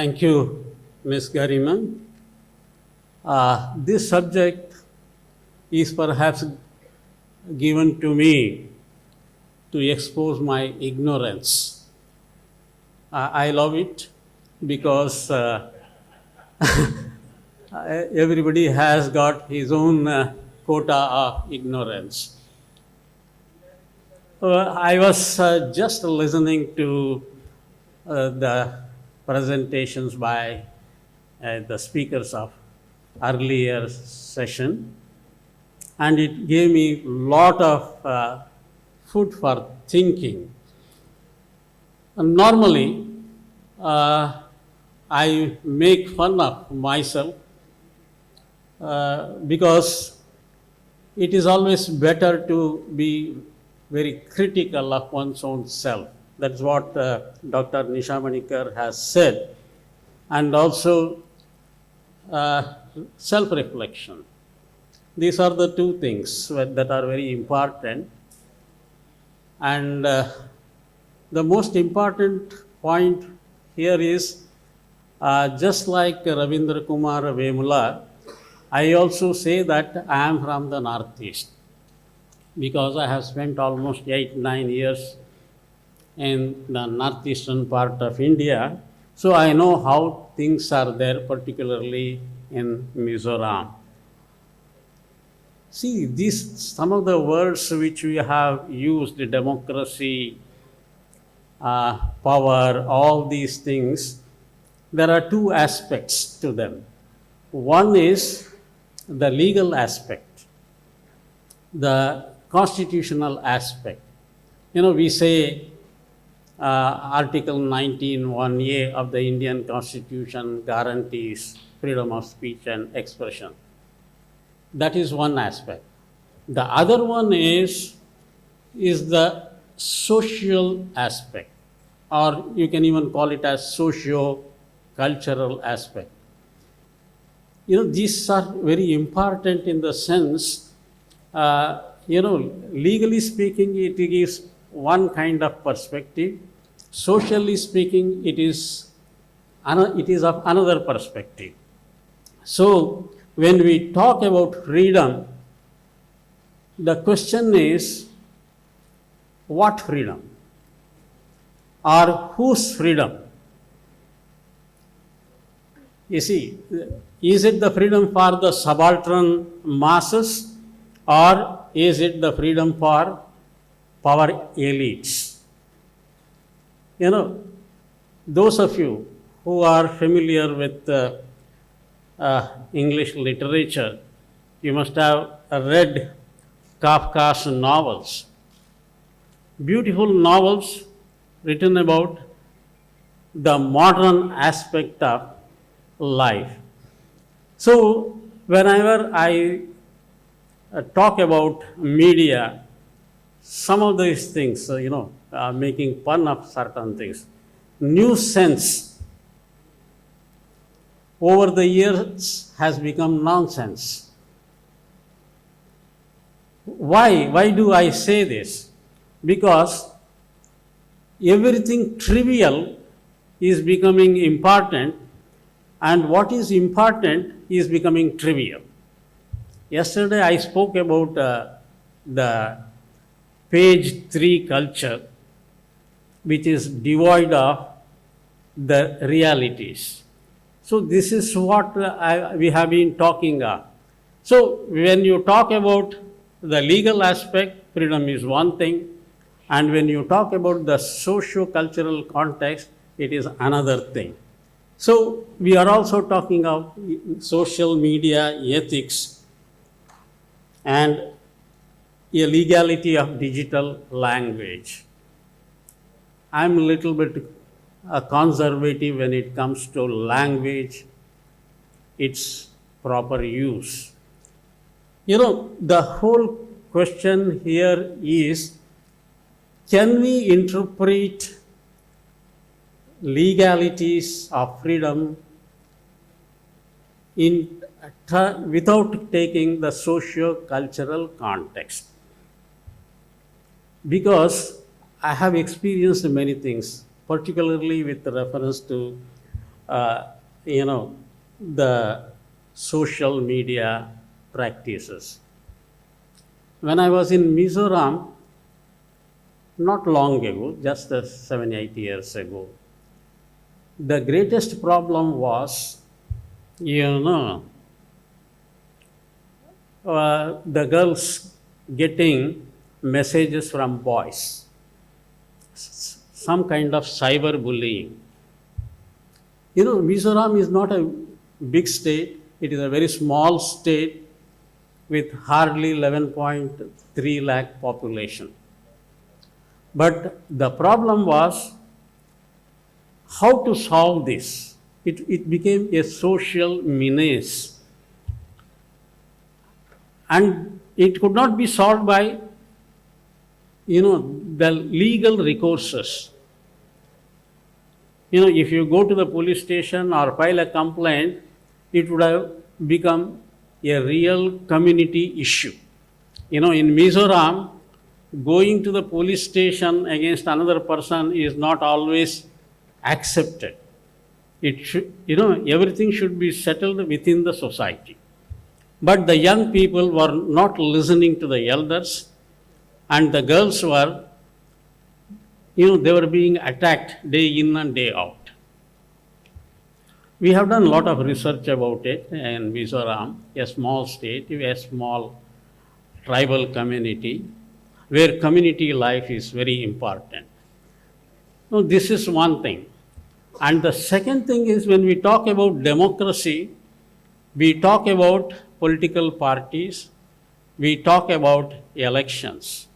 Thank you, Ms. Gariman. This subject is perhaps given to me to expose my ignorance. I love it because everybody has got his own quota of ignorance. I was just listening to the presentations by the speakers of earlier session, and it gave me lot of food for thinking. Normally, I make fun of myself because it is always better to be very critical of one's own self. That's what Dr. Nisha Manikar has said. And also self-reflection. These are the two things that are very important. And the most important point here is just like Ravindra Kumar Vemula, I also say that I am from the Northeast because I have spent almost 8-9 years in the northeastern part of India. So I know how things are there, particularly in Mizoram. See, some of the words which we have used, democracy, power, all these things, there are two aspects to them. One is the legal aspect, the constitutional aspect. We say Article 19(1)(a) of the Indian Constitution guarantees freedom of speech and expression. That is one aspect. The other one is the social aspect, or you can even call it as socio-cultural aspect. These are very important in the sense, legally speaking, it gives one kind of perspective. Socially speaking, it is of another perspective. So, when we talk about freedom, the question is, what freedom? Or whose freedom? You see, is it the freedom for the subaltern masses, or is it the freedom for power elites? Those of you who are familiar with English literature, you must have read Kafka's novels. Beautiful novels written about the modern aspect of life. So, whenever I talk about media, some of these things, making fun of certain things, news sense over the years has become nonsense. Why do I say this? Because everything trivial is becoming important, and what is important is becoming trivial. Yesterday I spoke about the page 3 culture, which is devoid of the realities. So this is what we have been talking of. So when you talk about the legal aspect, freedom is one thing, and when you talk about the socio-cultural context, it is another thing. So we are also talking of social media ethics and a legality of digital language. I'm a little bit conservative when it comes to language, its proper use. The whole question here is, can we interpret legalities of freedom without taking the socio-cultural context? Because I have experienced many things, particularly with reference to uh, you know, the social media practices. When I was in Mizoram, not long ago, just 7, 8 years ago, the greatest problem was, you know, the girls getting messages from boys, some kind of cyber bullying. You know, Mizoram is not a big state, it is a very small state with hardly 11.3 lakh population. But the problem was how to solve this. It became a social menace, and it could not be solved by, you know, the legal recourses. You know, if you go to the police station or file a complaint, it would have become a real community issue. You know, in Mizoram, going to the police station against another person is not always accepted. It should, you know, everything should be settled within the society. But the young people were not listening to the elders, and the girls were, you know, they were being attacked day in and day out. We have done a lot of research about it in Mizoram, a small state, a small tribal community, where community life is very important. So this is one thing. And the second thing is, when we talk about democracy, we talk about political parties, we talk about elections.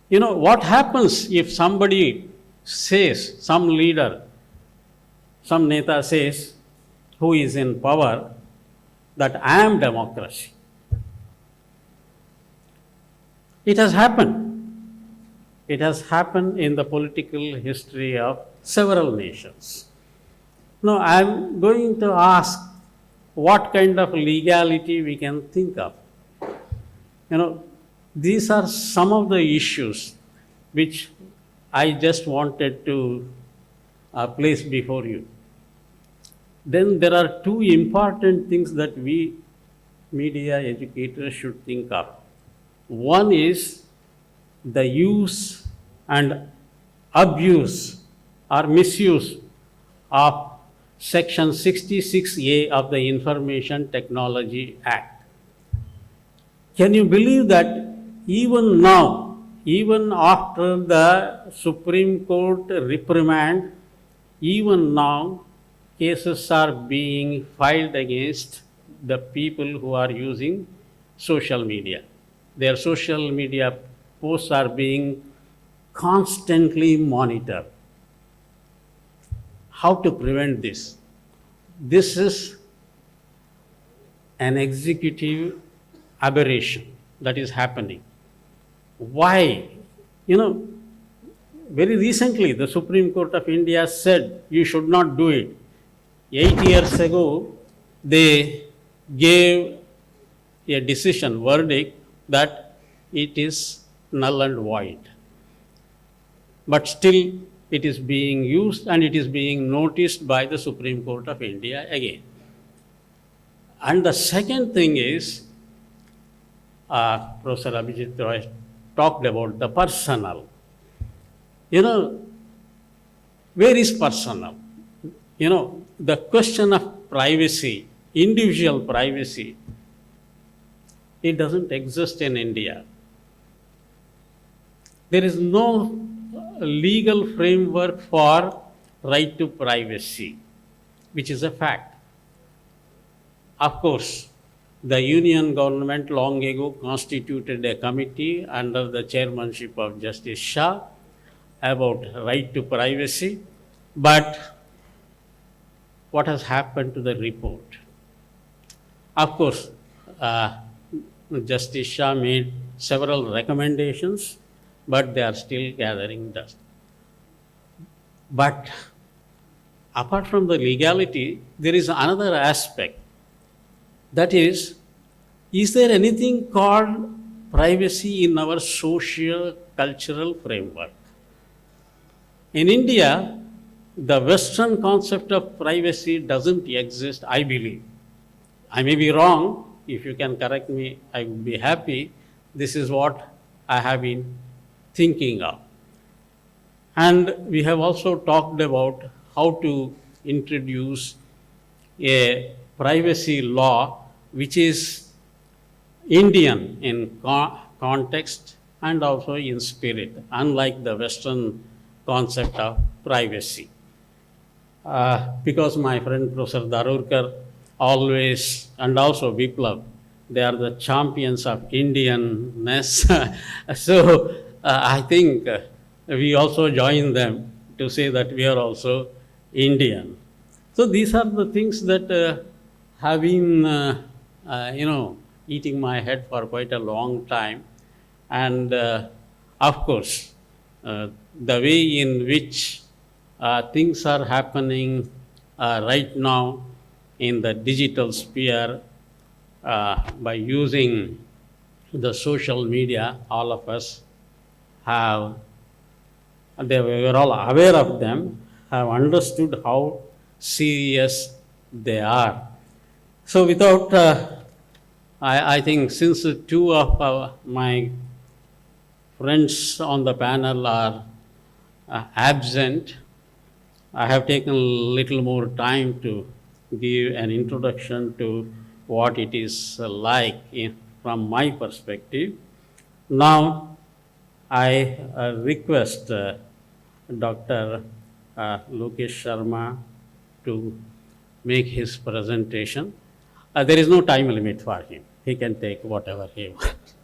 You know, what happens if somebody says, some leader, some neta says, who is in power, that I am democracy? It has happened. It has happened in the political history of several nations. Now, I am going to ask what kind of legality we can think of. You know, these are some of the issues which I just wanted to place before you. Then there are two important things that we media educators should think of. One is the use and abuse or misuse of Section 66A of the Information Technology Act. Can you believe that even now, even after the Supreme Court reprimand, even now cases are being filed against the people who are using social media. Their social media posts are being constantly monitored. How to prevent this? This is an executive aberration that is happening. Why? You know, very recently the Supreme Court of India said you should not do it. 8 years ago, they gave a decision, verdict, that it is null and void. But still, it is being used and it is being noticed by the Supreme Court of India again. And the second thing is, Professor Abhijit Roy talked about the personal. You know, where is personal? You know, the question of privacy, individual privacy, it doesn't exist in India. There is no legal framework for right to privacy, which is a fact. Of course, the union government long ago constituted a committee under the chairmanship of Justice Shah about right to privacy, but what has happened to the report? Of course, Justice Shah made several recommendations, but they are still gathering dust. But apart from the legality, there is another aspect. That is there anything called privacy in our social cultural framework? In India, the Western concept of privacy doesn't exist, I believe. I may be wrong. If you can correct me, I would be happy. This is what I have been thinking of. And we have also talked about how to introduce a privacy law which is Indian in context and also in spirit, unlike the Western concept of privacy. Because my friend Professor Darurkar always, and also Biplav, they are the champions of Indianness. So I think we also join them to say that we are also Indian. So these are the things that have been, eating my head for quite a long time. And of course, the way in which things are happening right now in the digital sphere by using the social media, all of us have, we were all aware of them, have understood how serious they are. So without, I think since two of my friends on the panel are absent, I have taken a little more time to give an introduction to what it is like from my perspective. Now, I request Dr. Lokesh Sharma to make his presentation. There is no time limit for him. He can take whatever he wants.